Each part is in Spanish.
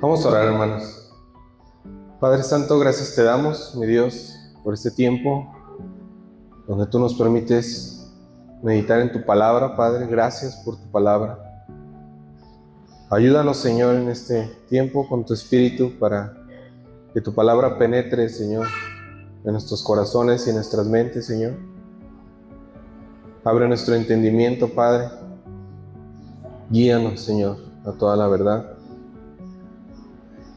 Vamos a orar, hermanos. Padre Santo, gracias te damos, mi Dios, por este tiempo donde tú nos permites meditar en tu palabra, Padre. Gracias por tu palabra. Ayúdanos, Señor, en este tiempo con tu Espíritu para que tu palabra penetre, Señor, en nuestros corazones y en nuestras mentes, Señor. Abre nuestro entendimiento, Padre. Guíanos, Señor, a toda la verdad.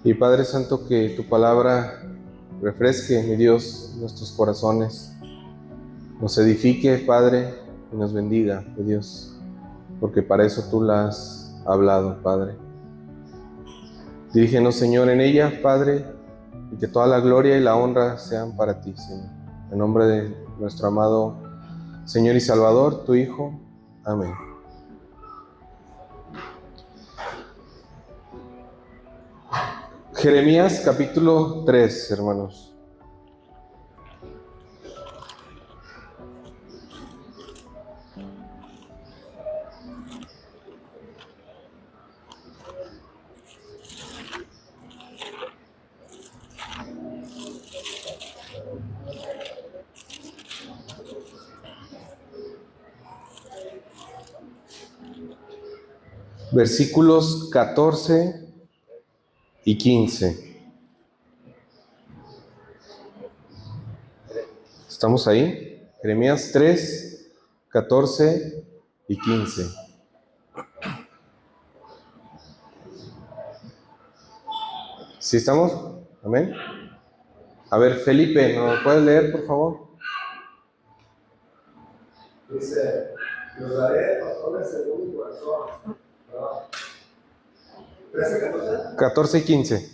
Y Padre Santo, que tu palabra refresque, mi Dios, nuestros corazones. Nos edifique, Padre, y nos bendiga, mi Dios, porque para eso tú la has hablado, Padre. Dirígenos, Señor, en ella, Padre, y que toda la gloria y la honra sean para ti, Señor. En nombre de nuestro amado Señor y Salvador, tu Hijo. Amén. Jeremías capítulo 3, hermanos. Versículos 14 y 15. ¿Estamos ahí? Jeremías 3, 14 y 15. ¿Sí estamos? Amén. A ver, Felipe, ¿nos lo puedes leer, por favor? Dice: los daré pastores según mi corazón. 13, 14 y 15.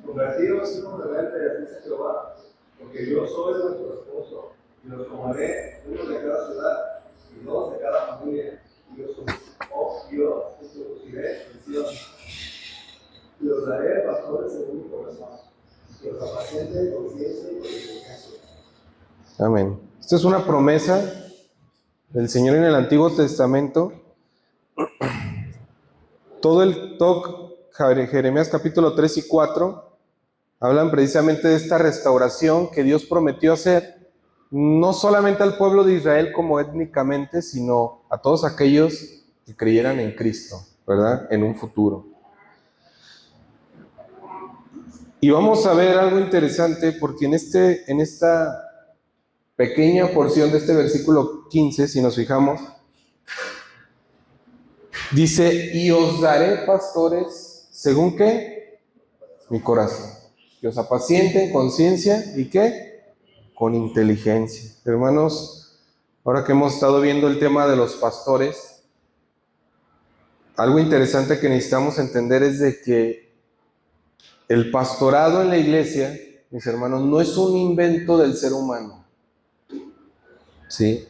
Convertidos hijos rebeldes, dice Jehová, porque yo soy vuestro esposo, y los tomaré uno de cada ciudad, y dos de cada familia, y os introduciré en Sion. Y los daré pastores según mi corazón, que los apacienten con ciencia y con inteligencia. Amén. Esta es una promesa del Señor en el Antiguo Testamento. Jeremías capítulo 3 y 4 hablan precisamente de esta restauración que Dios prometió hacer, no solamente al pueblo de Israel como étnicamente, sino a todos aquellos que creyeran en Cristo, ¿verdad? En un futuro. Y vamos a ver algo interesante porque en esta pequeña porción de este versículo 15, si nos fijamos, dice: y os daré pastores, ¿según qué? Mi corazón. Que os apacienten con ciencia y ¿qué? Con inteligencia. Hermanos, ahora que hemos estado viendo el tema de los pastores, algo interesante que necesitamos entender es de que el pastorado en la iglesia, mis hermanos, no es un invento del ser humano. ¿Sí?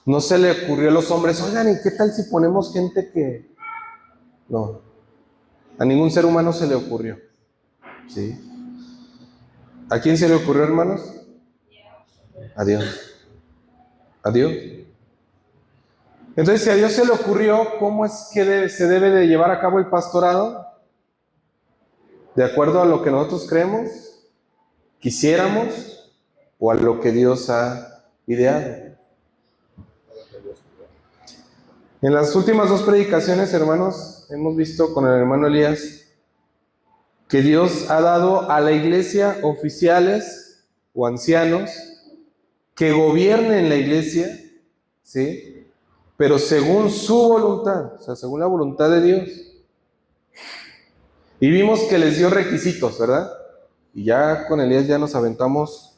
No se le ocurrió a los hombres: oigan, ¿y qué tal si ponemos gente que...? No, a ningún ser humano se le ocurrió. ¿Sí? ¿A quién se le ocurrió, hermanos? A Dios. A Dios. Entonces, si a Dios se le ocurrió, ¿cómo es que se debe de llevar a cabo el pastorado? ¿De acuerdo a lo que nosotros creemos, quisiéramos, o a lo que Dios ha ideado? En las últimas dos predicaciones, hermanos, hemos visto con el hermano Elías que Dios ha dado a la iglesia oficiales o ancianos que gobiernen la iglesia, ¿sí? Pero según su voluntad, o sea, según la voluntad de Dios. Y vimos que les dio requisitos, ¿verdad? Y ya con Elías ya nos aventamos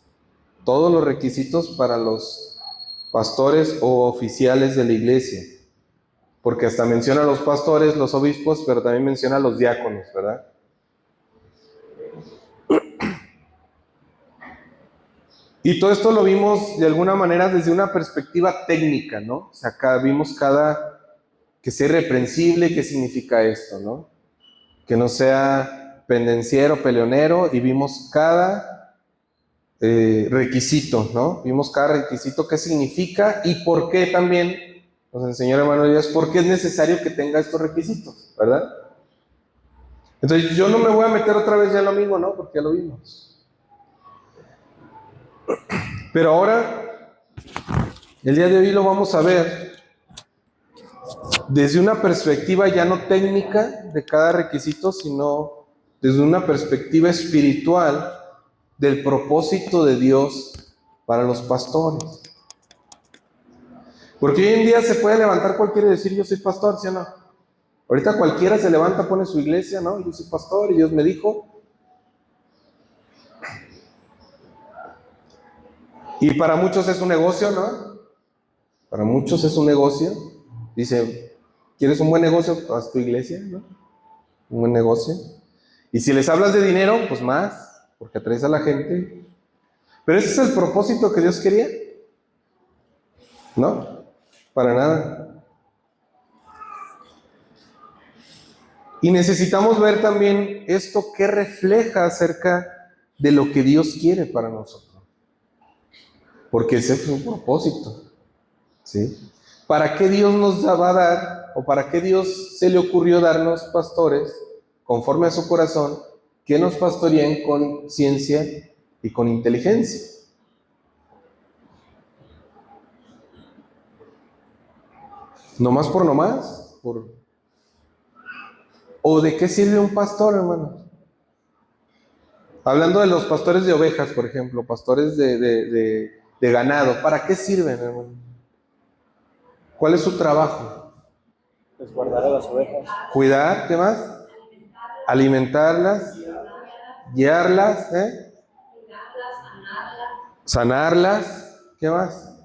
todos los requisitos para los pastores o oficiales de la iglesia. Porque hasta menciona a los pastores, los obispos, pero también menciona a los diáconos, ¿verdad? Y todo esto lo vimos de alguna manera desde una perspectiva técnica, ¿no? O sea, acá vimos que sea irreprensible, ¿qué significa esto, no? Que no sea pendenciero, peleonero, y vimos cada requisito, ¿no? Vimos cada requisito, qué significa y por qué también. Nos enseñó el hermano Elías por qué es necesario que tenga estos requisitos, ¿verdad? Entonces yo no me voy a meter otra vez ya en lo mismo, ¿no? Porque ya lo vimos. Pero ahora, el día de hoy lo vamos a ver desde una perspectiva ya no técnica de cada requisito, sino desde una perspectiva espiritual del propósito de Dios para los pastores. Porque hoy en día se puede levantar cualquiera y decir, yo soy pastor, ¿sí o no? Ahorita cualquiera se levanta, pone su iglesia, ¿no? Yo soy pastor y Dios me dijo. Y para muchos es un negocio, ¿no? Para muchos es un negocio. Dice, ¿quieres un buen negocio? Haz tu iglesia, ¿no? Un buen negocio. Y si les hablas de dinero, pues más, porque atraes a la gente. Pero ese es el propósito que Dios quería. ¿No? Para nada. Y necesitamos ver también esto que refleja acerca de lo que Dios quiere para nosotros. Porque ese fue un propósito. ¿Sí? ¿Para qué Dios nos va a dar, o para qué Dios se le ocurrió darnos pastores conforme a su corazón, que nos pastoreen con ciencia y con inteligencia? ¿Nomás por nomás? ¿O de qué sirve un pastor, hermano? Hablando de los pastores de ovejas, por ejemplo, pastores de ganado, ¿para qué sirven, hermano? ¿Cuál es su trabajo? Resguardar a las ovejas. Cuidar, ¿qué más? Alimentarlas, guiarlas, sanarlas, ¿qué más?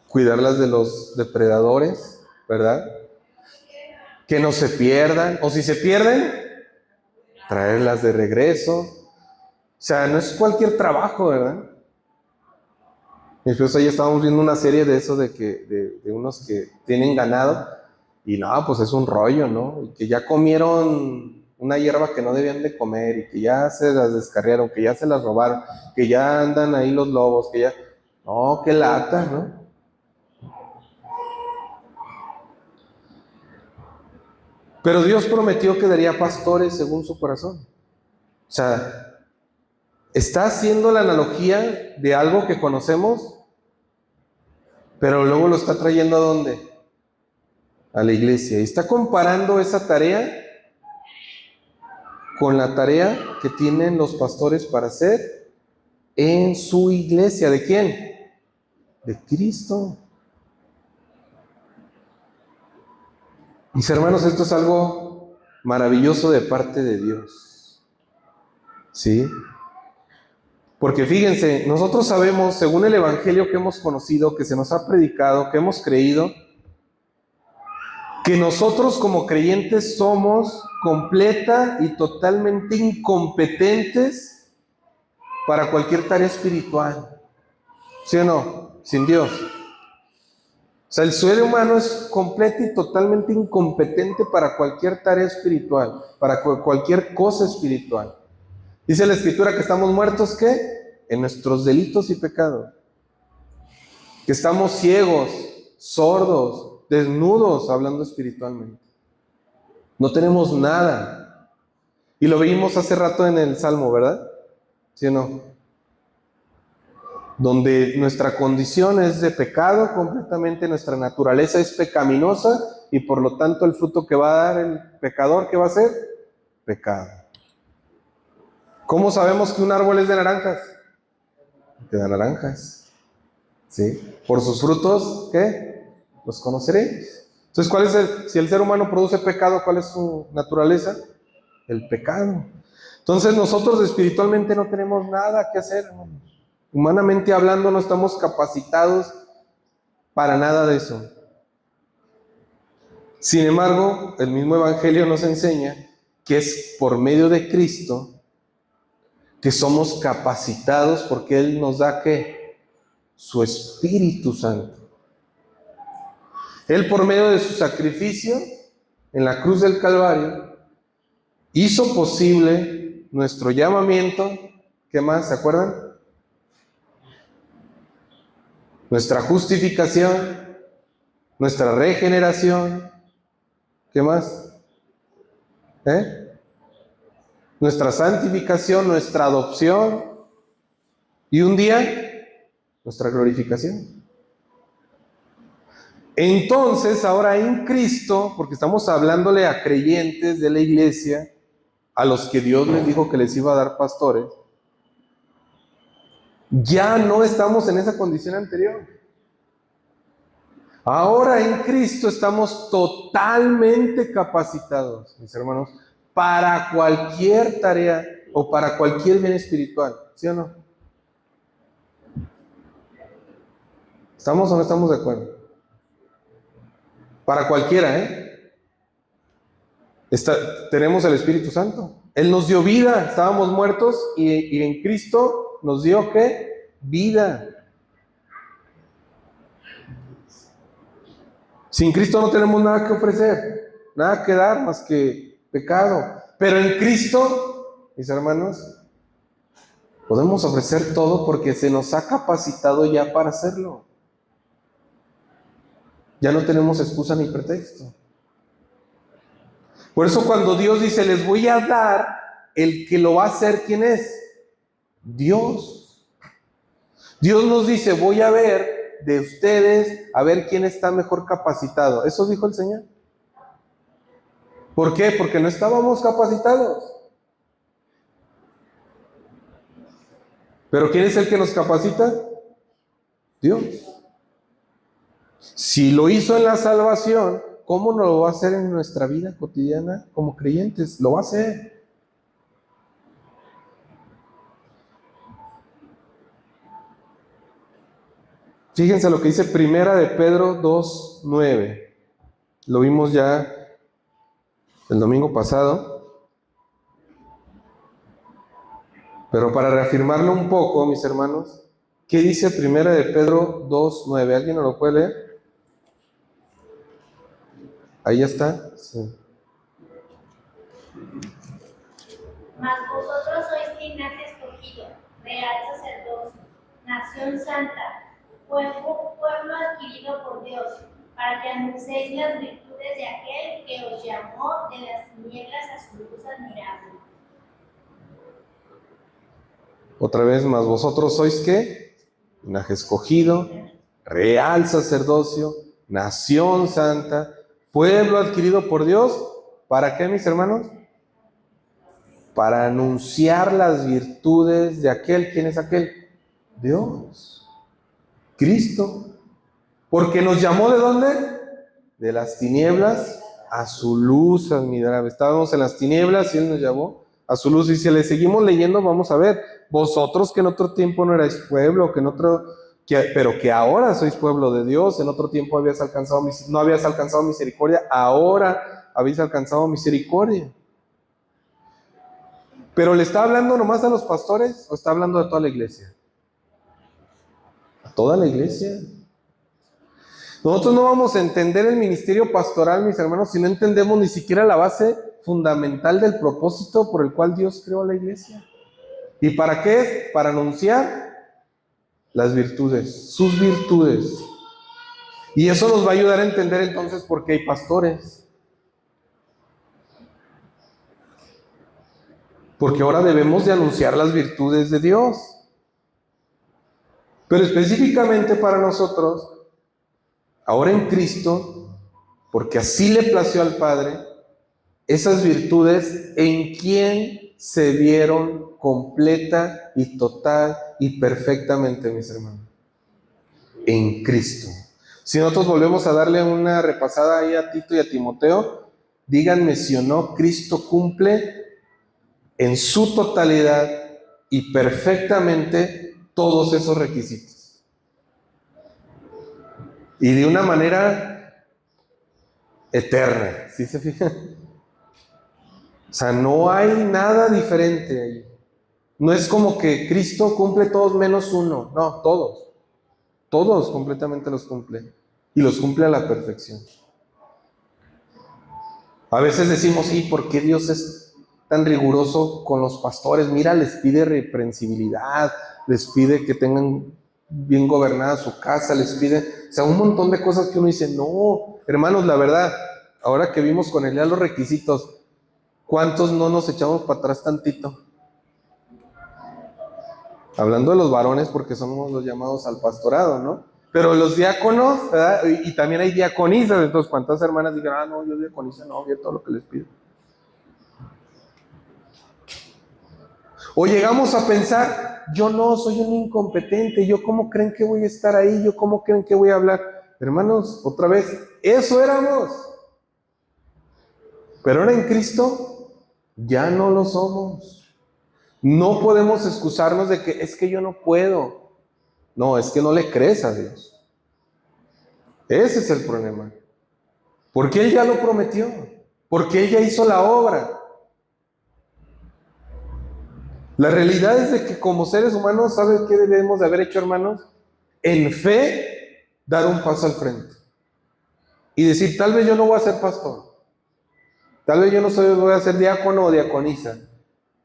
Cuidarlas de los depredadores, ¿verdad? Que no se pierdan, o si se pierden, traerlas de regreso. O sea, no es cualquier trabajo, ¿verdad? Incluso ahí estábamos viendo una serie de eso, de unos que tienen ganado, y no, pues es un rollo, ¿no? Y que ya comieron una hierba que no debían de comer, y que ya se las descarriaron, que ya se las robaron, que ya andan ahí los lobos, que ya... No, qué lata, ¿no? Pero Dios prometió que daría pastores según su corazón. O sea, está haciendo la analogía de algo que conocemos, pero luego lo está trayendo ¿a dónde? A la iglesia. Y está comparando esa tarea con la tarea que tienen los pastores para hacer en su iglesia. ¿De quién? De Cristo. Mis hermanos, esto es algo maravilloso de parte de Dios. ¿Sí? Porque fíjense, nosotros sabemos, según el evangelio que hemos conocido, que se nos ha predicado, que hemos creído, que nosotros como creyentes somos completa y totalmente incompetentes para cualquier tarea espiritual. ¿Sí o no? Sin Dios. O sea, el ser humano es completo y totalmente incompetente para cualquier tarea espiritual, para cualquier cosa espiritual. Dice la Escritura que estamos muertos, ¿qué? En nuestros delitos y pecados. Que estamos ciegos, sordos, desnudos, hablando espiritualmente. No tenemos nada. Y lo vimos hace rato en el Salmo, ¿verdad? ¿Sí o no? Donde nuestra condición es de pecado completamente, nuestra naturaleza es pecaminosa y por lo tanto el fruto que va a dar el pecador, ¿qué va a ser? Pecado. ¿Cómo sabemos que un árbol es de naranjas? Que da naranjas. ¿Sí? Por sus frutos, ¿qué? Los conoceréis. Entonces, ¿cuál es si el ser humano produce pecado, cuál es su naturaleza? El pecado. Entonces, nosotros espiritualmente no tenemos nada que hacer, hermanos. Humanamente hablando, no estamos capacitados para nada de eso. Sin embargo, el mismo Evangelio nos enseña que es por medio de Cristo que somos capacitados, porque Él nos da ¿qué? Su Espíritu Santo. Él, por medio de su sacrificio en la cruz del Calvario, hizo posible nuestro llamamiento. ¿Qué más? ¿Se acuerdan? Nuestra justificación, nuestra regeneración, ¿Qué más? Nuestra santificación, nuestra adopción y un día nuestra glorificación. Entonces, ahora en Cristo, porque estamos hablándole a creyentes de la iglesia, a los que Dios les dijo que les iba a dar pastores, ya no estamos en esa condición anterior. Ahora en Cristo estamos totalmente capacitados, mis hermanos, para cualquier tarea o para cualquier bien espiritual, ¿sí o no? ¿Estamos o no estamos de acuerdo? Para cualquiera, tenemos el Espíritu Santo. Él nos dio vida, estábamos muertos y en Cristo nos dio ¿qué? Vida. Sin Cristo no tenemos nada que ofrecer, nada que dar más que pecado. Pero en Cristo, mis hermanos, podemos ofrecer todo porque se nos ha capacitado ya para hacerlo. Ya no tenemos excusa ni pretexto. Por eso cuando Dios dice, les voy a dar, el que lo va a hacer, ¿quién es? Dios. Dios nos dice, voy a ver de ustedes, a ver quién está mejor capacitado. ¿Eso dijo el Señor? ¿Por qué? Porque no estábamos capacitados. ¿Pero quién es el que nos capacita? Dios. Si lo hizo en la salvación, ¿cómo no lo va a hacer en nuestra vida cotidiana como creyentes? Lo va a hacer. Fíjense lo que dice Primera de Pedro 2:9. Lo vimos ya el domingo pasado. Pero para reafirmarlo un poco, mis hermanos, ¿qué dice Primera de Pedro 2:9? ¿Alguien nos lo puede leer? Ahí ya está. Sí. Mas vosotros sois linaje escogido, real sacerdocio, nación santa, pueblo adquirido por Dios, para que anunciéis las virtudes de aquel que os llamó de las tinieblas a su luz admirable. Otra vez más, vosotros sois ¿qué? Linaje escogido, real sacerdocio, nación santa, pueblo adquirido por Dios. ¿Para qué, mis hermanos? Para anunciar las virtudes de aquel. ¿Quién es aquel? Dios, Cristo. Porque nos llamó ¿de dónde? De las tinieblas a su luz admirable. Estábamos en las tinieblas y Él nos llamó a su luz. Y si le seguimos leyendo, vamos a ver, vosotros que en otro tiempo no erais pueblo, pero que ahora sois pueblo de Dios, en otro tiempo no habías alcanzado misericordia, ahora habéis alcanzado misericordia. ¿Pero le está hablando nomás a los pastores o está hablando de toda la iglesia? A toda la iglesia. Nosotros no vamos a entender el ministerio pastoral, mis hermanos, si no entendemos ni siquiera la base fundamental del propósito por el cual Dios creó la iglesia. ¿Y para qué es? Para anunciar las virtudes, sus virtudes. Y eso nos va a ayudar a entender entonces por qué hay pastores. Porque ahora debemos de anunciar las virtudes de Dios. Pero específicamente para nosotros, ahora en Cristo, porque así le plació al Padre, esas virtudes en quien se vieron completa y total y perfectamente, mis hermanos, en Cristo. Si nosotros volvemos a darle una repasada ahí a Tito y a Timoteo, díganme si o no, Cristo cumple en su totalidad y perfectamente todos esos requisitos. Y de una manera eterna, ¿sí se fijan? O sea, no hay nada diferente ahí. No es como que Cristo cumple todos menos uno. No, todos. Todos completamente los cumple. Y los cumple a la perfección. A veces decimos, sí, ¿por qué Dios es tan riguroso con los pastores? Mira, les pide reprensibilidad, les pide que tengan bien gobernada su casa, les pide, o sea, un montón de cosas que uno dice, no, hermanos, la verdad, ahora que vimos con Elías los requisitos, ¿cuántos no nos echamos para atrás tantito? Hablando de los varones, porque somos los llamados al pastorado, ¿no? Pero los diáconos, ¿verdad? Y también hay diaconisas, entonces ¿cuántas hermanas dijeron, no, yo diaconisa no, yo todo lo que les pido? O llegamos a pensar, yo no, soy un incompetente, yo cómo creen que voy a estar ahí, yo cómo creen que voy a hablar. Hermanos, otra vez, eso éramos. Pero ahora en Cristo ya no lo somos. No podemos excusarnos de que es que yo no puedo. No, es que no le crees a Dios. Ese es el problema. Porque Él ya lo prometió. Porque Él ya hizo la obra. La realidad es de que como seres humanos, ¿sabes qué debemos de haber hecho, hermanos? En fe, dar un paso al frente. Y decir, tal vez yo no voy a ser pastor. Tal vez yo no voy a ser diácono o diaconisa.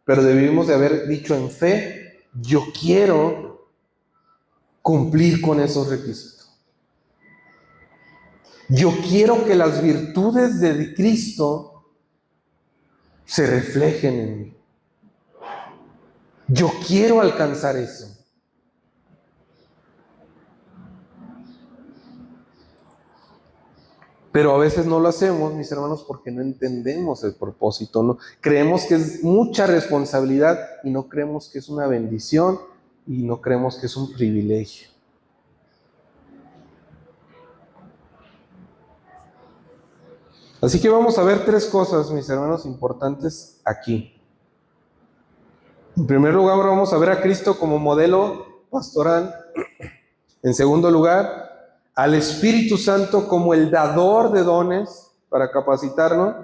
Pero debimos de haber dicho en fe, yo quiero cumplir con esos requisitos. Yo quiero que las virtudes de Cristo se reflejen en mí. Yo quiero alcanzar eso. Pero a veces no lo hacemos, mis hermanos, porque no entendemos el propósito. No, creemos que es mucha responsabilidad y no creemos que es una bendición y no creemos que es un privilegio. Así que vamos a ver tres cosas, mis hermanos, importantes aquí. En primer lugar, vamos a ver a Cristo como modelo pastoral. En segundo lugar, al Espíritu Santo como el dador de dones para capacitarnos.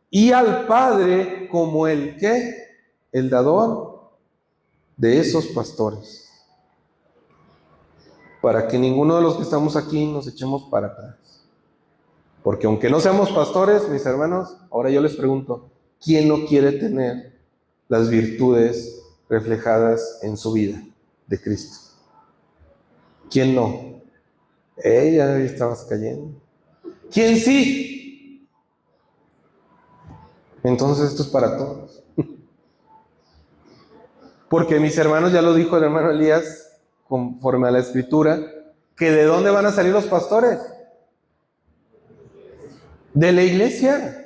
Y al Padre como el ¿qué? El dador de esos pastores. Para que ninguno de los que estamos aquí nos echemos para atrás. Porque aunque no seamos pastores, mis hermanos, ahora yo les pregunto, ¿quién no quiere tener las virtudes reflejadas en su vida de Cristo? ¿Quién no? Ya estabas cayendo. ¿Quién sí? Entonces esto es para todos. Porque mis hermanos, ya lo dijo el hermano Elías, conforme a la Escritura, que ¿de dónde van a salir los pastores? De la iglesia.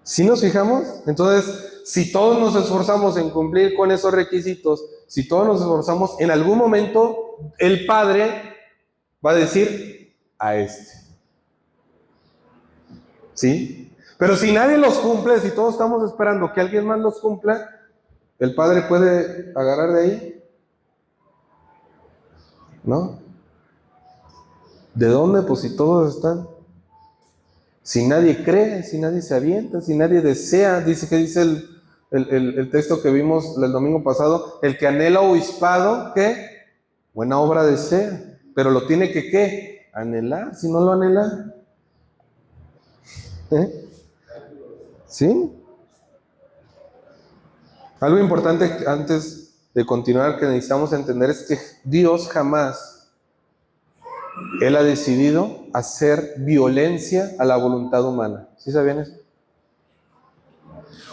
¿Sí nos fijamos? Entonces, si todos nos esforzamos en cumplir con esos requisitos, si todos nos esforzamos, en algún momento el Padre va a decir a este. ¿Sí? Pero si nadie los cumple, si todos estamos esperando que alguien más los cumpla, ¿el Padre puede agarrar de ahí? ¿No? ¿De dónde? Pues si todos están. Si nadie cree, si nadie se avienta, si nadie desea, dice el texto que vimos el domingo pasado, el que anhela obispado, ¿qué? Buena obra desea, pero lo tiene que ¿qué? Anhelar, si no lo anhela. ¿Sí? Algo importante antes de continuar que necesitamos entender es que Dios jamás, Él ha decidido hacer violencia a la voluntad humana. ¿Sí sabían eso?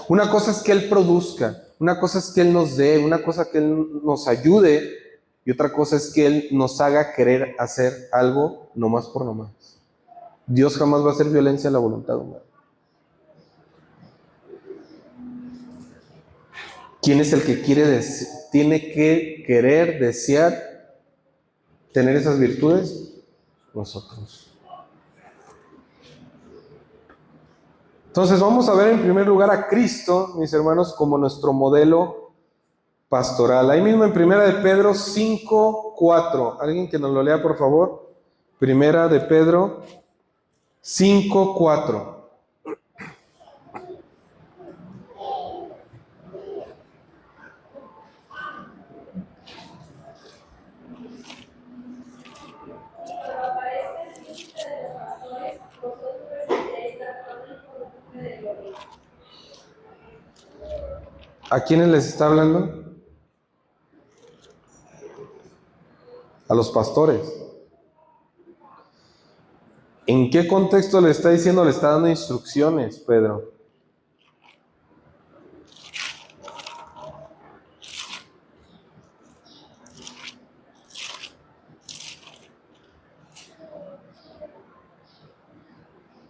Una cosa es que Él produzca, una cosa es que Él nos dé, una cosa que Él nos ayude, y otra cosa es que Él nos haga querer hacer algo nomás por nomás. Dios jamás va a hacer violencia a la voluntad humana. ¿Quién es el que tiene que querer, desear tener esas virtudes? Nosotros. Entonces vamos a ver en primer lugar a Cristo, mis hermanos, como nuestro modelo pastoral. Ahí mismo en Primera de Pedro 5:4. Alguien que nos lo lea, por favor. Primera de Pedro 5:4. ¿A quiénes les está hablando? A los pastores. ¿En qué contexto le está diciendo? Le está dando instrucciones, Pedro.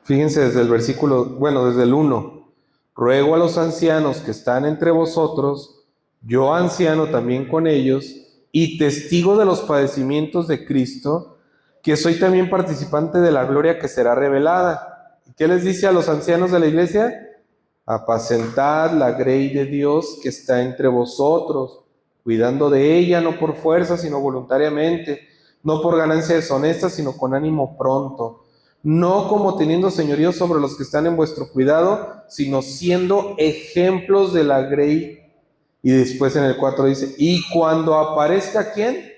Fíjense desde el versículo, desde el 1. Ruego a los ancianos que están entre vosotros, yo anciano también con ellos, y testigo de los padecimientos de Cristo, que soy también participante de la gloria que será revelada. ¿Qué les dice a los ancianos de la iglesia? Apacentad la grey de Dios que está entre vosotros, cuidando de ella, no por fuerza, sino voluntariamente, no por ganancia deshonesta, sino con ánimo pronto, no como teniendo señorío sobre los que están en vuestro cuidado, sino siendo ejemplos de la grey. Y después en el 4 dice, y cuando aparezca, ¿quién?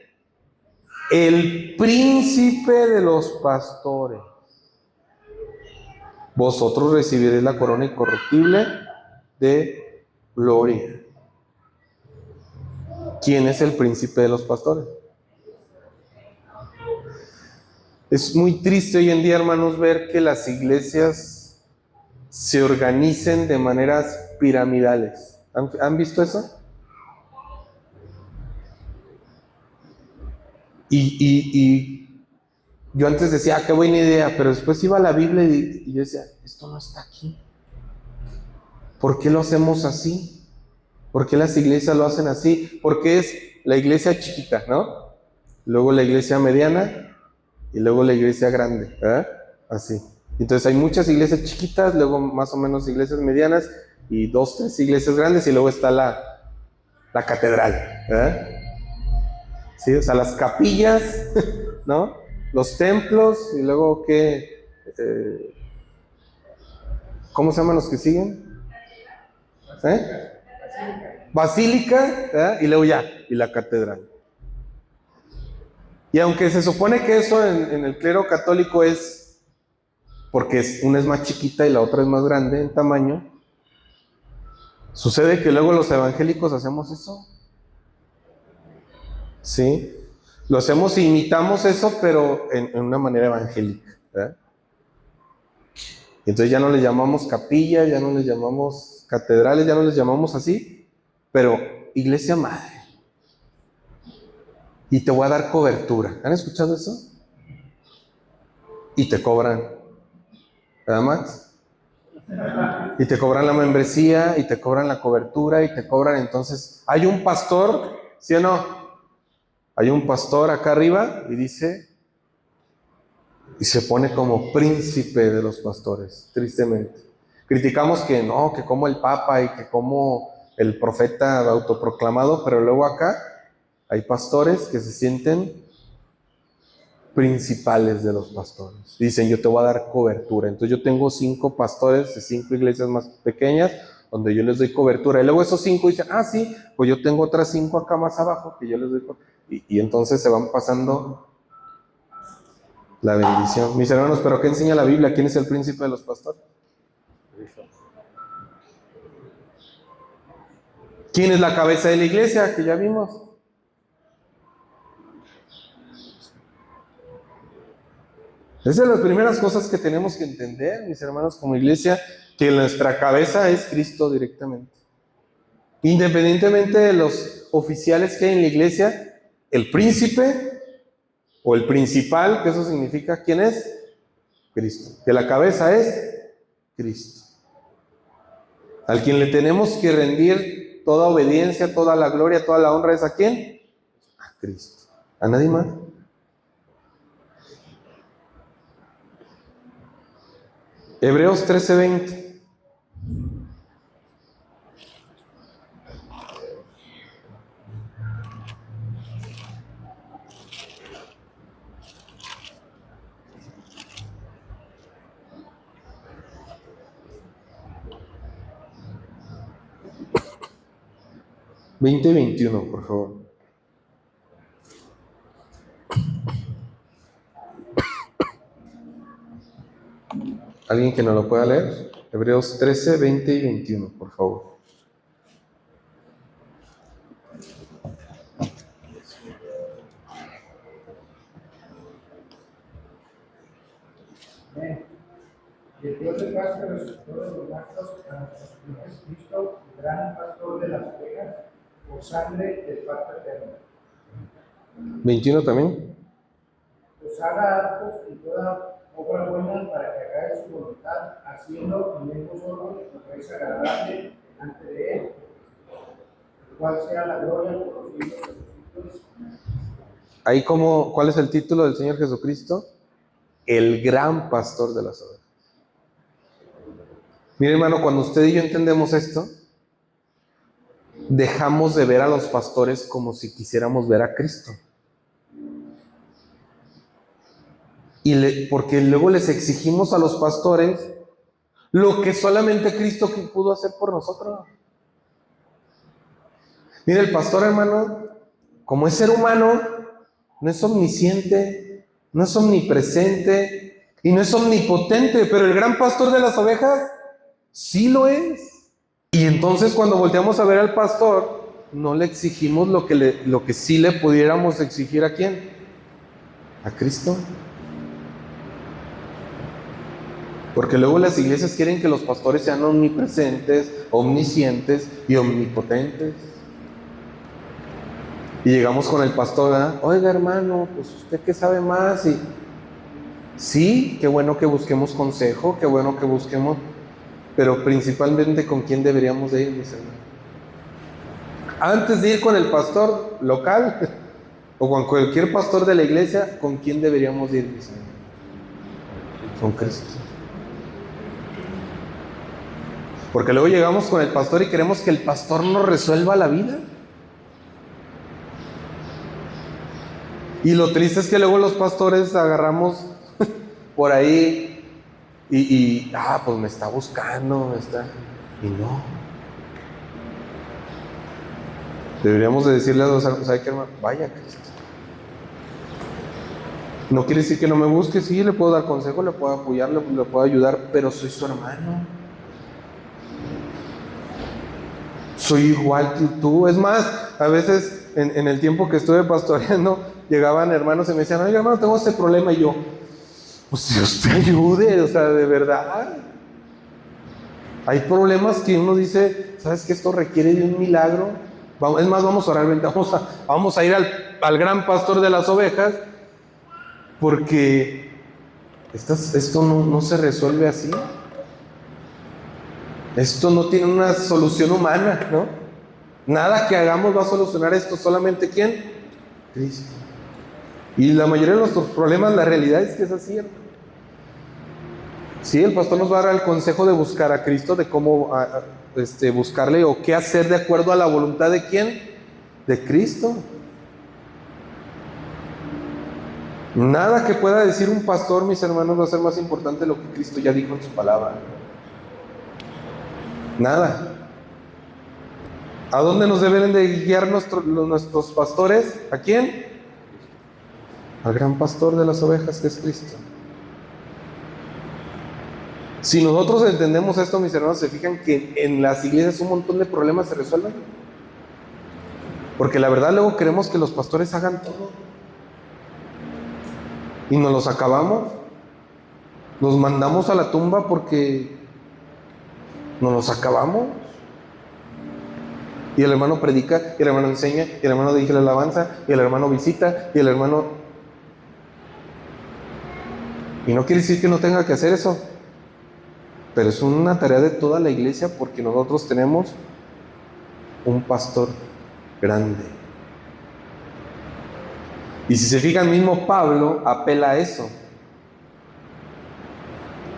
El príncipe de los pastores, vosotros recibiréis la corona incorruptible de gloria. ¿Quién es el príncipe de los pastores? Es muy triste hoy en día, hermanos, ver que las iglesias se organicen de maneras piramidales. ¿Han visto eso? Y yo antes decía, qué buena idea, pero después iba a la Biblia y yo decía, esto no está aquí. ¿Por qué lo hacemos así? ¿Por qué las iglesias lo hacen así? Porque es la iglesia chiquita, ¿no? Luego la iglesia mediana y luego la iglesia grande, ¿verdad? Así. Entonces hay muchas iglesias chiquitas, luego más o menos iglesias medianas y 2, 3 iglesias grandes y luego está la catedral, ¿verdad? Sí, o sea, las capillas, ¿no? Los templos y luego ¿qué? ¿Cómo se llaman los que siguen? Basílica, ¿verdad? Y luego ya, y la catedral. Y aunque se supone que eso en el clero católico es porque una es más chiquita y la otra es más grande en tamaño, sucede que luego los evangélicos hacemos eso. ¿Sí? Lo hacemos e imitamos eso, pero en una manera evangélica, ¿verdad? Y entonces ya no le llamamos capilla, ya no les llamamos catedrales, ya no les llamamos así, pero iglesia madre. Y te voy a dar cobertura. ¿Han escuchado eso? Y te cobran, ¿verdad, Max? Y te cobran la membresía, y te cobran la cobertura, y te cobran entonces... Hay un pastor, ¿sí o no? Hay un pastor acá arriba y dice... Y se pone como príncipe de los pastores, tristemente. Criticamos que no, que como el Papa y que como el profeta autoproclamado, pero luego acá hay pastores que se sienten principales de los pastores. Dicen, yo te voy a dar cobertura. Entonces yo tengo 5 pastores de 5 iglesias más pequeñas donde yo les doy cobertura. Y luego esos 5 dicen, sí, pues yo tengo otras 5 acá más abajo que yo les doy cobertura. Y entonces se van pasando la bendición. Mis hermanos, ¿pero qué enseña la Biblia? ¿Quién es el príncipe de los pastores? ¿Quién es la cabeza de la iglesia? Que ya vimos. Esa es de las primeras cosas que tenemos que entender, mis hermanos, como iglesia, que nuestra cabeza es Cristo directamente. Independientemente de los oficiales que hay en la iglesia, el príncipe o el principal, que eso significa, ¿quién es? Cristo. Que la cabeza es Cristo. Al quien le tenemos que rendir toda obediencia, toda la gloria, toda la honra, ¿es a quién? A Cristo. ¿A nadie más? Hebreos 13:20. Veinte y 21, por favor. ¿Alguien que nos lo pueda leer? Hebreos 13, 20 y 21, por favor. Amén. Y el Dios de paz que resucitó de los muertos a nuestro Señor Jesucristo, gran pastor de las ovejas, por sangre del pacto eterno. 21 también. Os haga aptos en toda obra buena para que hagáis su voluntad, haciendo también vosotros lo que es agradable delante de Él, el cual sea la gloria por los siglos de los siglos. Ahí ¿cuál es el título del Señor Jesucristo? El gran pastor de las ovejas. Mire, hermano, cuando usted y yo entendemos esto, dejamos de ver a los pastores como si quisiéramos ver a Cristo. Porque luego les exigimos a los pastores lo que solamente Cristo pudo hacer por nosotros. Mire, el pastor, hermano, como es ser humano, no es omnisciente, no es omnipresente y no es omnipotente, pero el gran pastor de las ovejas sí lo es. Y entonces cuando volteamos a ver al pastor, no le exigimos lo que sí le pudiéramos exigir ¿a quién? A Cristo. Porque luego las iglesias quieren que los pastores sean omnipresentes, omniscientes y omnipotentes. Y llegamos con el pastor, ¿eh? Oiga, hermano, pues usted qué sabe más. Y sí, qué bueno que busquemos consejo, qué bueno que busquemos, pero principalmente ¿con quién deberíamos de ir, mis hermanos? Antes de ir con el pastor local o con cualquier pastor de la iglesia, ¿con quién deberíamos de ir, mis hermanos? Con Cristo. Porque luego llegamos con el pastor y queremos que el pastor nos resuelva la vida. Y lo triste es que luego los pastores agarramos por ahí pues me está buscando, y no. Deberíamos de decirle a los hermanos, ¿sabe qué, hermano? Vaya Cristo. No quiere decir que no me busque, sí, le puedo dar consejo, le puedo apoyar, le puedo ayudar, pero soy su hermano. Soy igual que tú. Es más, a veces en el tiempo que estuve pastoreando, llegaban hermanos y me decían, oye, hermano, tengo este problema. Y yo, pues Dios te ayude, o sea, de verdad. Hay problemas que uno dice, ¿sabes qué? Esto requiere de un milagro. Es más, vamos a orar, vamos a ir al gran pastor de las ovejas, porque esto no se resuelve así. Esto no tiene una solución humana, ¿no? Nada que hagamos va a solucionar esto. ¿Solamente quién? Cristo. Y la mayoría de nuestros problemas, la realidad es que es así, ¿no? Sí, el pastor nos va a dar el consejo de buscar a Cristo, de cómo buscarle o qué hacer de acuerdo a la voluntad de quién, de Cristo. Nada que pueda decir un pastor, mis hermanos, va a ser más importante de lo que Cristo ya dijo en su palabra. Nada. ¿A dónde nos deben de guiar nuestros pastores? ¿A quién? Al gran pastor de las ovejas, que es Cristo. Si nosotros entendemos esto, mis hermanos, se fijan que en las iglesias un montón de problemas se resuelven. Porque la verdad luego queremos que los pastores hagan todo. Y nos los acabamos. Los mandamos a la tumba porque nos los acabamos. Y el hermano predica, y el hermano enseña, y el hermano dirige la alabanza, y el hermano visita, y el hermano... Y no quiere decir que no tenga que hacer eso, pero es una tarea de toda la iglesia, porque nosotros tenemos un pastor grande. Y si se fijan, mismo Pablo apela a eso.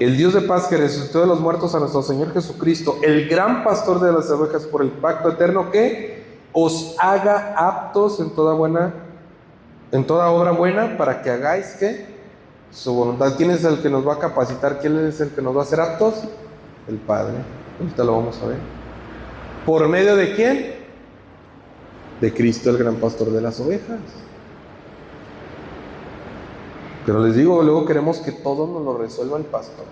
El Dios de paz que resucitó de los muertos a nuestro Señor Jesucristo, el gran pastor de las ovejas por el pacto eterno, que os haga aptos en toda obra buena, para que hagáis ¿qué? Su voluntad. ¿Quién es el que nos va a capacitar? ¿Quién es el que nos va a hacer aptos? El Padre. Ahorita lo vamos a ver. ¿Por medio de quién? De Cristo, el gran pastor de las ovejas. Pero les digo, luego queremos que todo nos lo resuelva el pastor.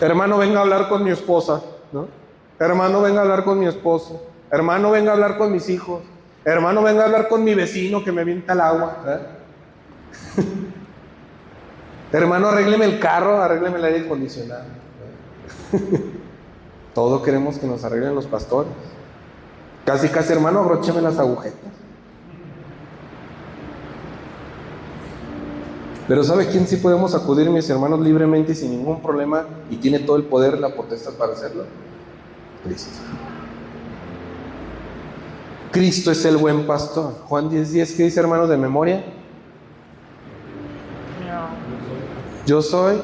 Hermano, venga a hablar con mi esposa, ¿no? Hermano, venga a hablar con mi esposo. Hermano, venga a hablar con mis hijos. Hermano, venga a hablar con mi vecino que me avienta el agua, ¿eh? Hermano, arrégleme el carro, arrégleme el aire acondicionado. Todo queremos que nos arreglen los pastores. Casi, hermano, abrócheme las agujetas. Pero ¿sabe quién sí podemos acudir, mis hermanos, libremente y sin ningún problema? Y tiene todo el poder, la potestad para hacerlo. Cristo. Cristo es el buen pastor. Juan 10:10, ¿qué dice, hermanos, de memoria? Yo soy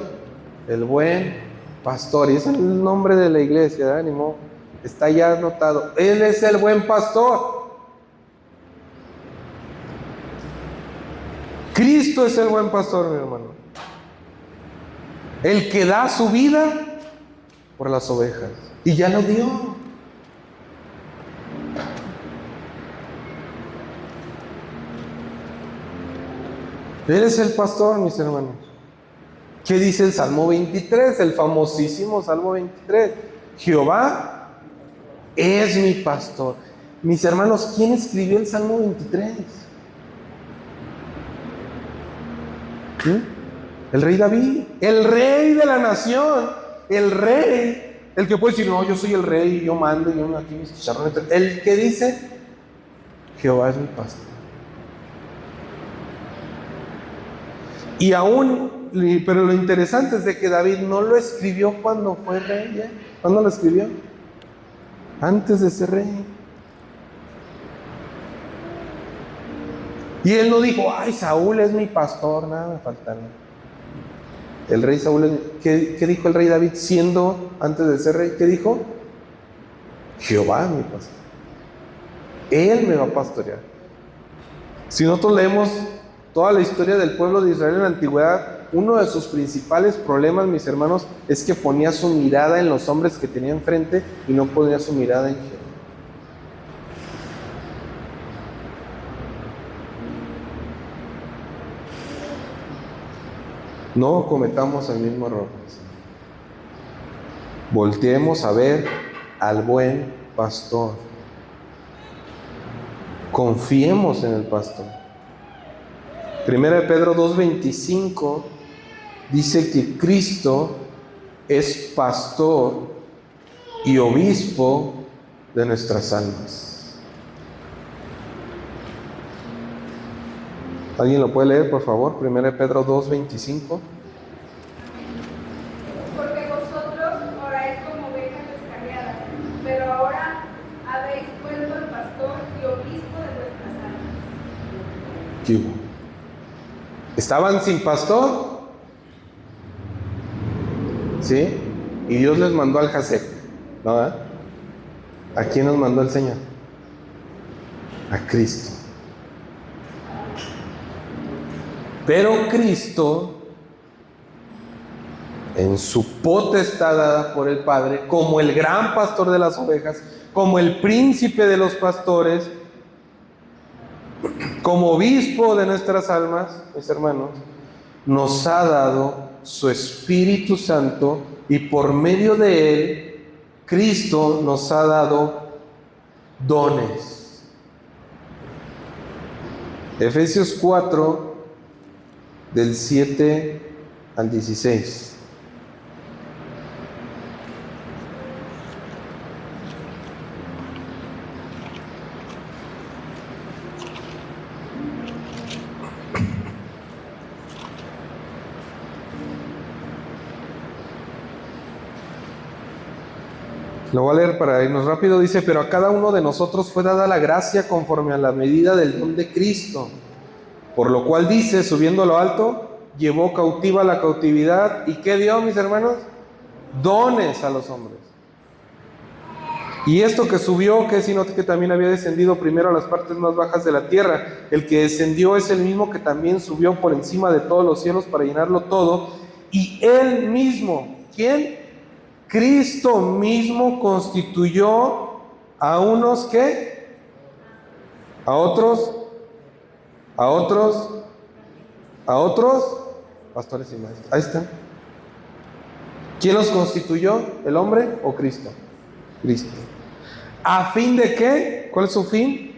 el buen pastor. Y ese es el nombre de la iglesia, ánimo. Está ya anotado. Él es el buen pastor. Cristo es el buen pastor, mi hermano. El que da su vida por las ovejas. Y ya lo dio. Él es el pastor, mis hermanos. ¿Qué dice el Salmo 23? El famosísimo Salmo 23. Jehová es mi pastor. Mis hermanos, ¿quién escribió el Salmo 23? ¿Sí? El rey David, el rey de la nación, el rey, el que puede decir, no, yo soy el rey, yo mando, yo aquí mis chicharrones. El que dice, Jehová es mi pastor. Y aún, pero lo interesante es de que David no lo escribió cuando fue rey, ¿ya? ¿Cuándo lo escribió? Antes de ser rey. Y él no dijo, ay, Saúl es mi pastor, nada me falta. El rey Saúl, ¿qué dijo el rey David siendo antes de ser rey? ¿Qué dijo? Jehová es mi pastor. Él me va a pastorear. Si nosotros leemos toda la historia del pueblo de Israel en la antigüedad, uno de sus principales problemas, mis hermanos, es que ponía su mirada en los hombres que tenía enfrente y no ponía su mirada en Jehová. No cometamos el mismo error. Volteemos a ver al buen pastor. Confiemos en el pastor. Primera de Pedro 2:25 dice que Cristo es pastor y obispo de nuestras almas. ¿Alguien lo puede leer, por favor? Primera de Pedro 2:25. Porque vosotros oráis como ovejas descarriadas, pero ahora habéis vuelto al pastor y obispo de vuestras almas. ¿Qué hubo? ¿Estaban sin pastor? ¿Sí? Y Dios les mandó al Jasec, ¿no? ¿A quién nos mandó el Señor? A Cristo. Pero Cristo, en su potestad dada por el Padre, como el gran pastor de las ovejas, como el príncipe de los pastores, como obispo de nuestras almas, mis hermanos, nos ha dado su Espíritu Santo, y por medio de él, Cristo nos ha dado dones. Efesios 4, del 7 al 16. Lo voy a leer para irnos rápido. Dice, pero a cada uno de nosotros fue dada la gracia conforme a la medida del don de Cristo. Por lo cual dice, subiendo a lo alto, llevó cautiva la cautividad. ¿Y qué dio, mis hermanos? Dones a los hombres. Y esto que subió, que sino que también había descendido primero a las partes más bajas de la tierra. El que descendió es el mismo que también subió por encima de todos los cielos para llenarlo todo. Y él mismo, ¿quién? Cristo mismo constituyó a unos, ¿qué? A otros, pastores y maestros. Ahí están. ¿Quién los constituyó? ¿El hombre o Cristo? Cristo. ¿A fin de qué? ¿Cuál es su fin?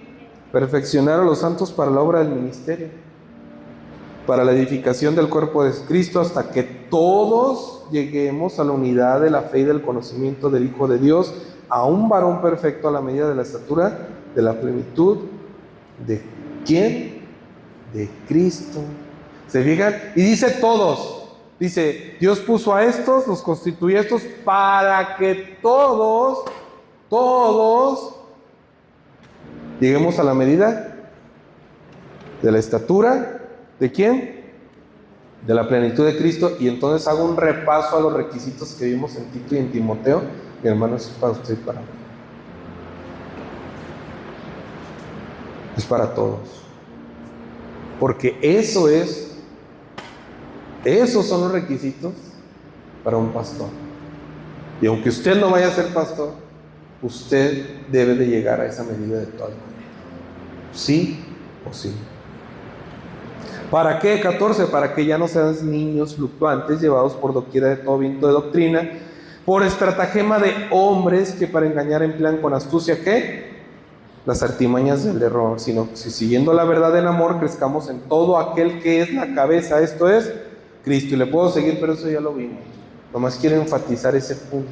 Perfeccionar a los santos para la obra del ministerio. para la edificación del cuerpo de Cristo, hasta que todos lleguemos a la unidad de la fe y del conocimiento del Hijo de Dios, a un varón perfecto a la medida de la estatura, de la plenitud, ¿de quién? De Cristo. ¿Se fijan? Y dice todos. Dice, Dios puso a estos, los constituyó a estos, para que todos lleguemos a la medida de la estatura, ¿de quién? De la plenitud de Cristo. Y entonces hago un repaso a los requisitos que vimos en Tito y en Timoteo. Mi hermano, es para usted y para mí. Es para todos. Porque esos son los requisitos para un pastor. Y aunque usted no vaya a ser pastor, usted debe de llegar a esa medida de todas maneras. Sí o sí. ¿Para qué? 14. Para que ya no sean niños fluctuantes, llevados por doquiera de todo viento de doctrina, por estratagema de hombres que para engañar emplean con astucia, ¿qué? Las artimañas del error, sino que si siguiendo la verdad en amor, crezcamos en todo aquel que es la cabeza, esto es Cristo. Y le puedo seguir, pero eso ya lo vimos. Nomás quiero enfatizar ese punto.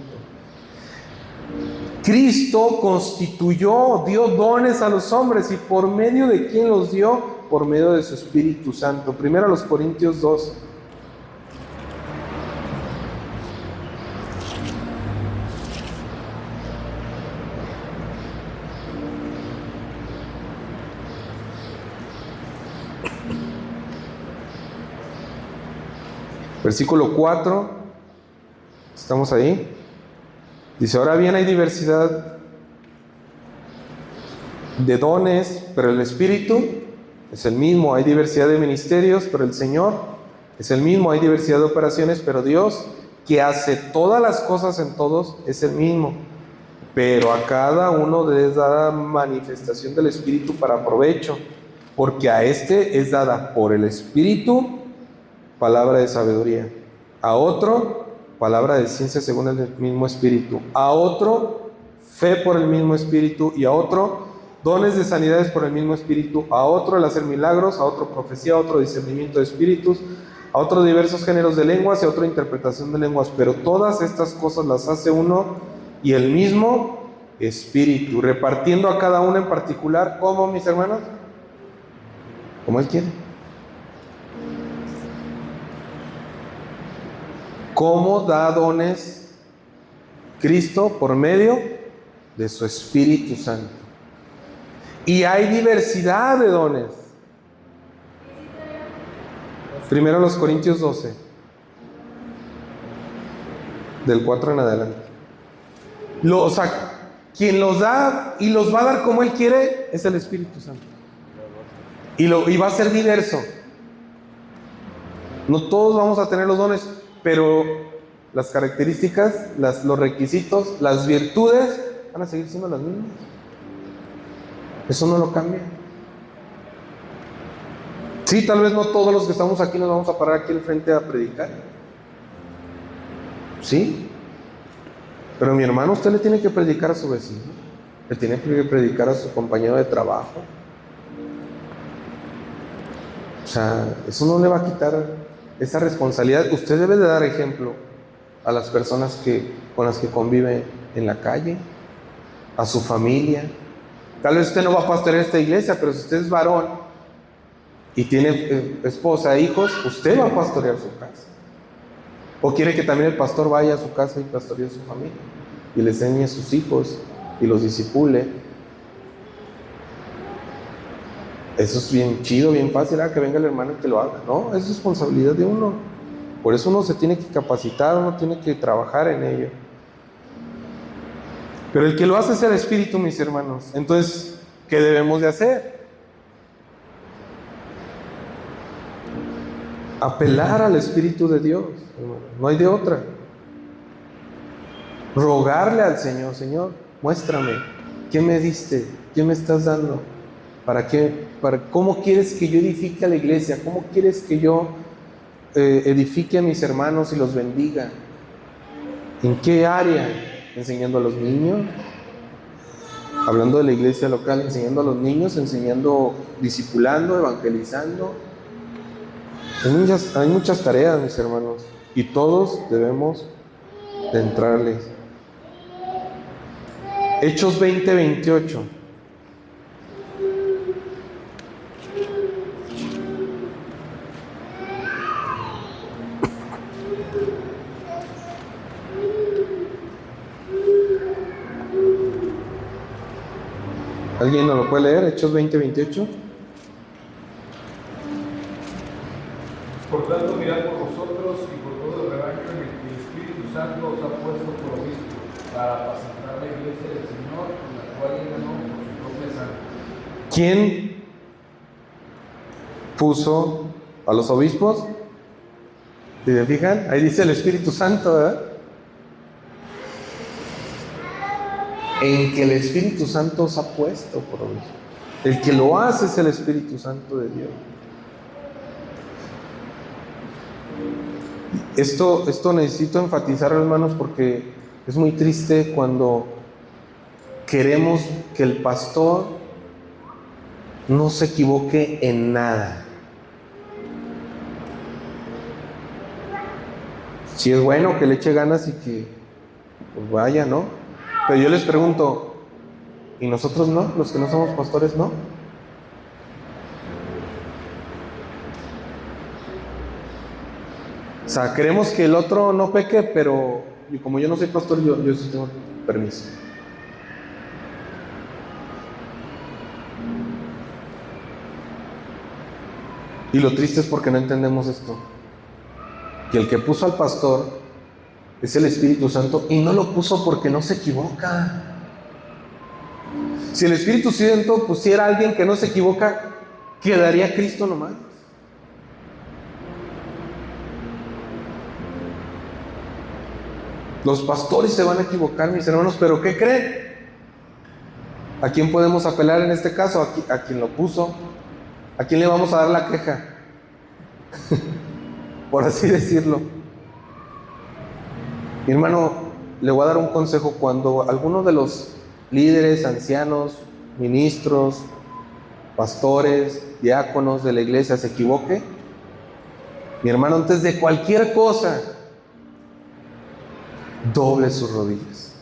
Cristo constituyó, dio dones a los hombres. ¿Y por medio de quién los dio? Por medio de su Espíritu Santo. Primero a los Corintios 2. Versículo 4, ¿estamos ahí? Dice, ahora bien hay diversidad de dones, pero el Espíritu es el mismo. Hay diversidad de ministerios, pero el Señor es el mismo. Hay diversidad de operaciones, pero Dios, que hace todas las cosas en todos, es el mismo. Pero a cada uno les da manifestación del Espíritu para provecho, porque a este es dada por el Espíritu palabra de sabiduría, a otro palabra de ciencia según el mismo Espíritu, a otro fe por el mismo Espíritu, y a otro dones de sanidades por el mismo Espíritu, a otro el hacer milagros, a otro profecía, a otro discernimiento de espíritus, a otro diversos géneros de lenguas y a otro interpretación de lenguas. Pero todas estas cosas las hace uno y el mismo Espíritu, repartiendo a cada uno en particular, ¿cómo, mis hermanos? Como Él quiere. ¿Cómo da dones Cristo? Por medio de su Espíritu Santo. Y hay diversidad de dones. Primero los Corintios 12, del 4 en adelante. O sea, quien los da y los va a dar como Él quiere es el Espíritu Santo. Y va a ser diverso. No todos vamos a tener los dones, pero las características, los requisitos, las virtudes van a seguir siendo las mismas. Eso no lo cambia. Sí, tal vez no todos los que estamos aquí nos vamos a parar aquí al frente a predicar. Sí. Pero mi hermano, usted le tiene que predicar a su vecino, le tiene que predicar a su compañero de trabajo. O sea, eso no le va a quitar esa responsabilidad. Usted debe de dar ejemplo a las personas con las que convive en la calle, a su familia. Tal vez usted no va a pastorear esta iglesia, pero si usted es varón y tiene esposa e hijos, usted va a pastorear su casa. O quiere que también el pastor vaya a su casa y pastoree a su familia y le enseñe a sus hijos y los discipule. Eso es bien chido, bien fácil, que venga el hermano y que lo haga. No, es responsabilidad de uno. Por eso uno se tiene que capacitar, uno tiene que trabajar en ello. Pero el que lo hace es el Espíritu, mis hermanos. Entonces, ¿qué debemos de hacer? Apelar al Espíritu de Dios, hermano. No hay de otra. Rogarle al Señor, Señor, muéstrame, ¿qué me diste? ¿Qué me estás dando? ¿Para qué? ¿Cómo quieres que yo edifique a la iglesia? ¿Cómo quieres que yo edifique a mis hermanos y los bendiga? ¿En qué área? ¿Enseñando a los niños? Hablando de la iglesia local, enseñando a los niños, enseñando, discipulando, evangelizando. Hay muchas tareas, mis hermanos, y todos debemos de entrarles. Hechos 20:28. ¿Alguien nos lo puede leer? Hechos 20:28. Por tanto, mirad por vosotros y por todo el rebaño en el que el Espíritu Santo os ha puesto por obispo, para apacentar la iglesia del Señor, con la cual Él ganó por su propia sangre. ¿Quién puso a los obispos? ¿Si se fijan? Ahí dice el Espíritu Santo, ¿verdad? En que el Espíritu Santo os ha puesto por obispo. El que lo hace es el Espíritu Santo de Dios. Esto necesito enfatizar, hermanos, porque es muy triste cuando queremos que el pastor no se equivoque en nada. Si es bueno que le eche ganas y que pues vaya, ¿no? Pero yo les pregunto, ¿y nosotros no? Los que no somos pastores, ¿no? O sea, queremos que el otro no peque, pero y como yo no soy pastor, yo sí tengo permiso. Y lo triste es porque no entendemos esto. Que el que puso al pastor es el Espíritu Santo y no lo puso porque no se equivoca. Si el Espíritu Santo pusiera a alguien que no se equivoca, quedaría Cristo nomás. Los pastores se van a equivocar, mis hermanos, pero ¿qué creen? ¿A quién podemos apelar en este caso? ¿A quien lo puso? ¿A quién le vamos a dar la queja? Por así decirlo. Mi hermano, le voy a dar un consejo. Cuando alguno de los líderes, ancianos, ministros, pastores, diáconos de la iglesia se equivoque, mi hermano, antes de cualquier cosa, doble sus rodillas.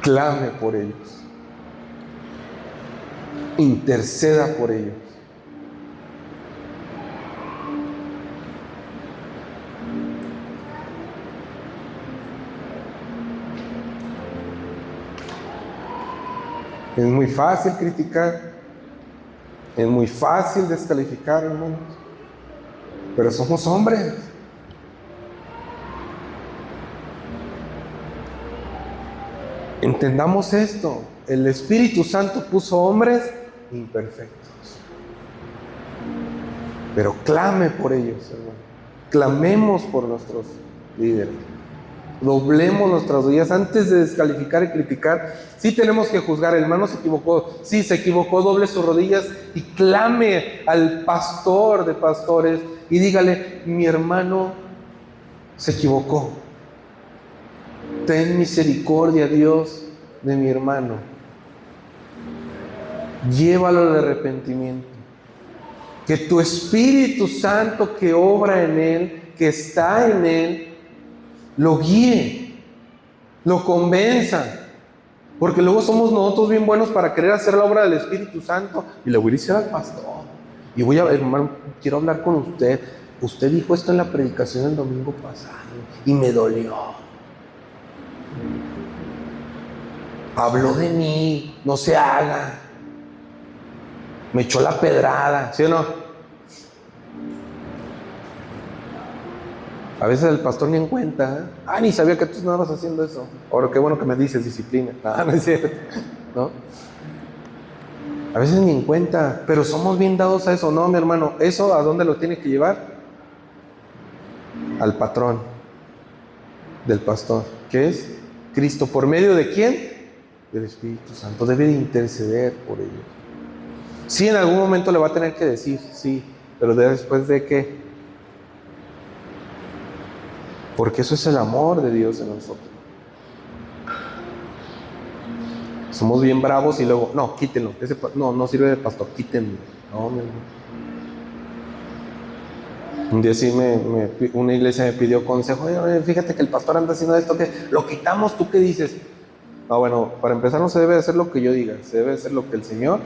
Clame por ellos. Interceda por ellos. Es muy fácil criticar, es muy fácil descalificar, hermanos, pero somos hombres. Entendamos esto: el Espíritu Santo puso hombres imperfectos, pero clame por ellos, hermano. Clamemos por nuestros líderes. Doblemos nuestras rodillas antes de descalificar y criticar. Sí tenemos que juzgar, el hermano se equivocó. Sí, se equivocó, doble sus rodillas y clame al pastor de pastores y dígale: mi hermano se equivocó. Ten misericordia, Dios, de mi hermano. Llévalo al arrepentimiento. Que tu Espíritu Santo que obra en él, que está en él, lo guíe, lo convenza. Porque luego somos nosotros bien buenos para querer hacer la obra del Espíritu Santo. Y le voy a decir al pastor, y voy a, hermano, quiero hablar con usted. Usted dijo esto en la predicación el domingo pasado y me dolió. Habló de mí, no se haga. Me echó la pedrada, ¿sí o no? A veces el pastor ni en cuenta, ni sabía que tú no estabas haciendo eso. Ahora qué bueno que me dices disciplina. No es cierto, ¿no? A veces ni en cuenta, pero somos bien dados a eso. No, mi hermano, ¿eso a dónde lo tiene que llevar? Al patrón del pastor, que es Cristo. ¿Por medio de quién? Del Espíritu Santo. Debe de interceder por ellos. Sí, en algún momento le va a tener que decir, sí, pero después de qué. Porque eso es el amor de Dios en nosotros. Somos bien bravos y luego, no, quítenlo. No sirve de pastor, quítenlo. No, mi hermano. Un día sí una iglesia me pidió consejo. Oye, fíjate que el pastor anda haciendo esto, que lo quitamos, ¿tú qué dices? No, bueno, para empezar no se debe hacer lo que yo diga, se debe hacer lo que el Señor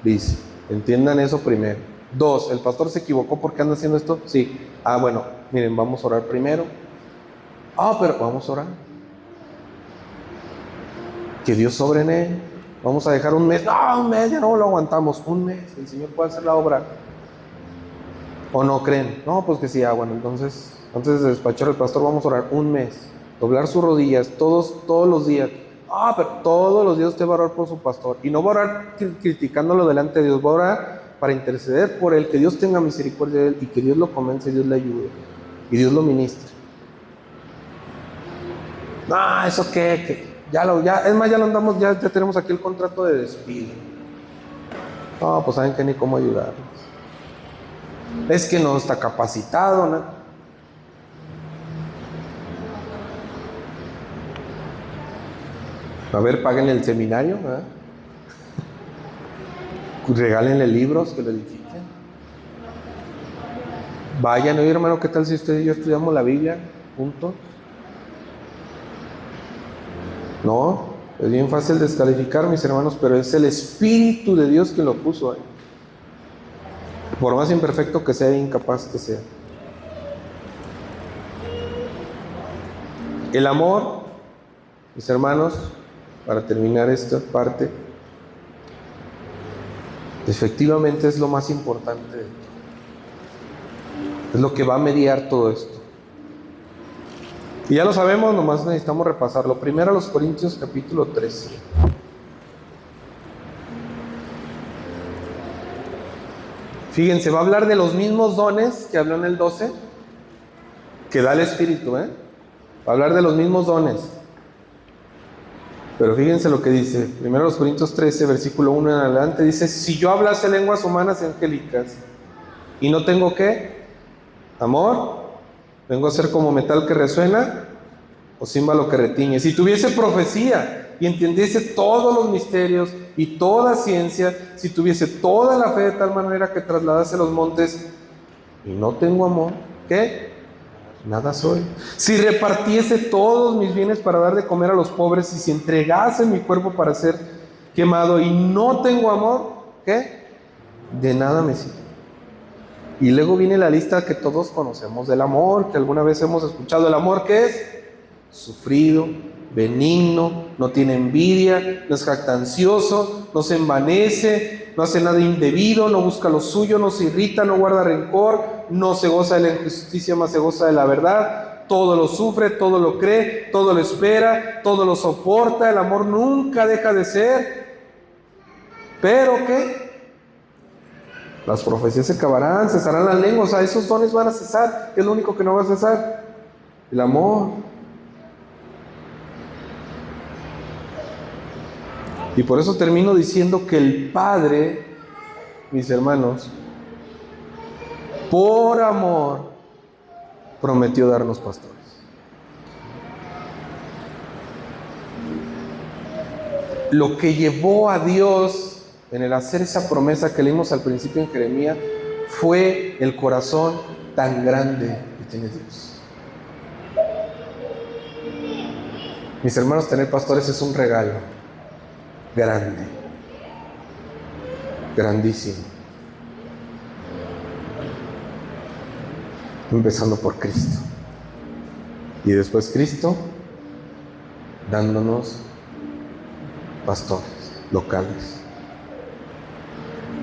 dice. Entiendan eso primero. 2, ¿el pastor se equivocó porque anda haciendo esto? Sí. Bueno, miren, vamos a orar primero. Pero vamos a orar. Que Dios sobre en él. Vamos a dejar un mes. No, un mes, ya no lo aguantamos. Un mes, el Señor puede hacer la obra. ¿O no creen? No, pues que sí, bueno, entonces, antes de despachar al pastor, vamos a orar un mes. Doblar sus rodillas, todos los días. Pero todos los días usted va a orar por su pastor. Y no va a orar criticándolo delante de Dios, va a orar para interceder por él, que Dios tenga misericordia de él y que Dios lo convence, Dios le ayude y Dios lo ministre. ¿Eso qué? Es más, ya lo andamos, ya tenemos aquí el contrato de despido. Pues saben que ni cómo ayudarnos. Es que no está capacitado, ¿no? A ver, páguenle el seminario, ¿verdad? Regálenle libros que lo edifiquen. Vayan, oye hermano, ¿qué tal si usted y yo estudiamos la Biblia juntos? No, es bien fácil descalificar, mis hermanos, pero es el Espíritu de Dios quien lo puso ahí. Por más imperfecto que sea, incapaz que sea. El amor, mis hermanos, para terminar esta parte, efectivamente es lo más importante de todo. Es lo que va a mediar todo esto. Y ya lo sabemos, nomás necesitamos repasarlo. Primero a los Corintios capítulo 13. Fíjense, va a hablar de los mismos dones que habló en el 12, que da el Espíritu, Va a hablar de los mismos dones. Pero fíjense lo que dice, primero los Corintios 13, versículo 1 en adelante, dice: si yo hablase lenguas humanas y angélicas, y no tengo ¿qué? Amor, vengo a ser como metal que resuena, o címbalo que retiñe. Si tuviese profecía, y entendiese todos los misterios, y toda ciencia, si tuviese toda la fe de tal manera que trasladase los montes, y no tengo amor, ¿qué? Nada soy. Si repartiese todos mis bienes para dar de comer a los pobres, y si entregase mi cuerpo para ser quemado, y no tengo amor, ¿qué? De nada me sirve. Y luego viene la lista que todos conocemos del amor, que alguna vez hemos escuchado. El amor, ¿qué es? Sufrido, benigno, no tiene envidia, no es jactancioso, no se envanece, no hace nada indebido, no busca lo suyo, no se irrita, no guarda rencor, no se goza de la injusticia, más se goza de la verdad. Todo lo sufre, todo lo cree, todo lo espera, todo lo soporta. El amor nunca deja de ser. Pero ¿qué? Las profecías se acabarán, cesarán las lenguas, esos dones van a cesar. ¿Qué es lo único que no va a cesar? El amor. Y por eso termino diciendo que el Padre, mis hermanos, por amor, prometió darnos pastores. Lo que llevó a Dios en el hacer esa promesa que leímos al principio en Jeremías fue el corazón tan grande que tiene Dios. Mis hermanos, tener pastores es un regalo grande, grandísimo, empezando por Cristo y después Cristo dándonos pastores locales.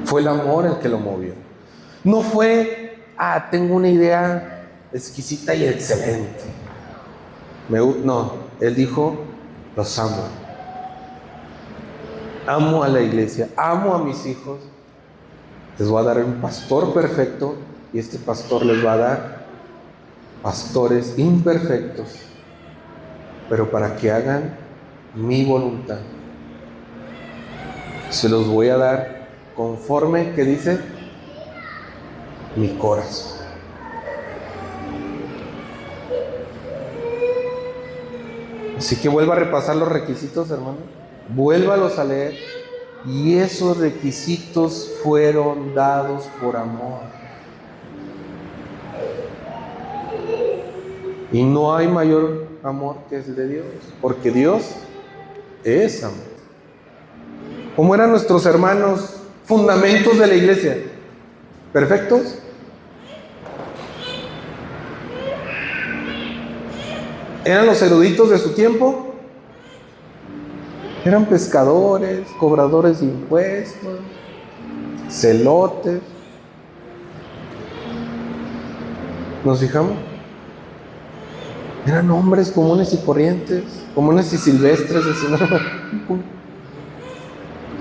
Fue el amor el que lo movió. No fue, tengo una idea exquisita y excelente. No, él dijo, los amo. Amo a la iglesia, amo a mis hijos. Les voy a dar un pastor perfecto y este pastor les va a dar pastores imperfectos, pero para que hagan mi voluntad. Se los voy a dar conforme, ¿qué dice? Mi corazón. Así que vuelva a repasar los requisitos, hermano. Vuélvalos a leer. Y esos requisitos fueron dados por amor. Y no hay mayor amor que el de Dios, porque Dios es amor. ¿Cómo eran nuestros hermanos fundamentos de la iglesia? ¿Perfectos? ¿Eran los eruditos de su tiempo? Eran pescadores, cobradores de impuestos, celotes. ¿Nos fijamos? Eran hombres comunes y corrientes, comunes y silvestres,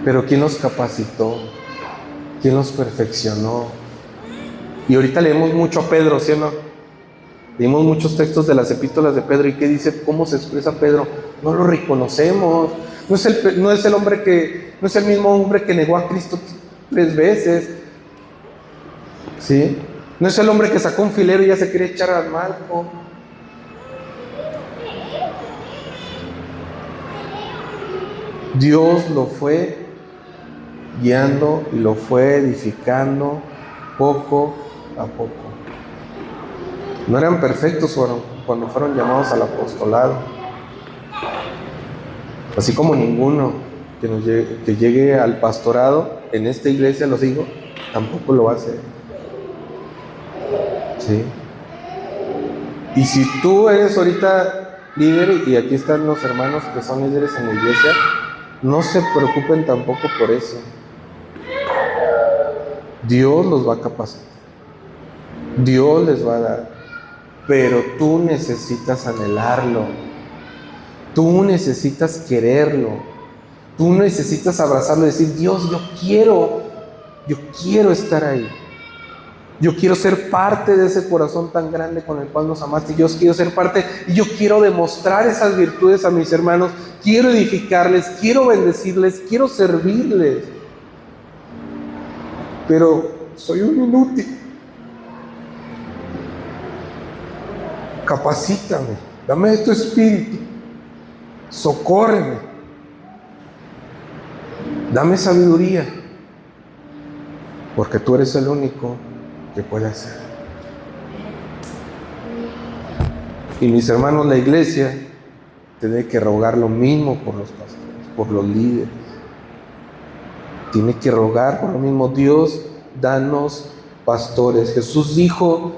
pero ¿quién los capacitó? ¿Quién los perfeccionó? Y ahorita leemos mucho a Pedro, ¿sí o no? Leímos muchos textos de las epístolas de Pedro. ¿Y qué dice? ¿Cómo se expresa Pedro? No lo reconocemos. No es el hombre que, no es el mismo hombre que negó a Cristo 3 veces. ¿Sí? No es el hombre que sacó un filero y ya se quería echar al Malco. Dios lo fue guiando y lo fue edificando poco a poco. No eran perfectos cuando fueron llamados al apostolado. Así como ninguno que llegue al pastorado en esta iglesia, los digo, tampoco lo va a hacer. ¿Sí? Y si tú eres ahorita líder, y aquí están los hermanos que son líderes en la iglesia, no se preocupen tampoco por eso. Dios los va a capacitar. Dios les va a dar. Pero tú necesitas anhelarlo. Tú necesitas quererlo. Tú necesitas abrazarlo y decir: Dios, yo quiero estar ahí. Yo quiero ser parte de ese corazón tan grande con el cual nos amaste. Yo quiero ser parte y yo quiero demostrar esas virtudes a mis hermanos. Quiero edificarles, quiero bendecirles, quiero servirles. Pero soy un inútil. Capacítame, dame de tu espíritu, socórreme, dame sabiduría, porque tú eres el único que puede hacer. Y mis hermanos, la iglesia tiene que rogar lo mismo por los pastores, por los líderes. Tiene que rogar por lo mismo: Dios, danos pastores. Jesús dijo: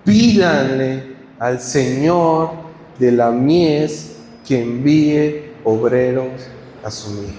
pídanle al Señor de la mies que envíe obreros a su mies.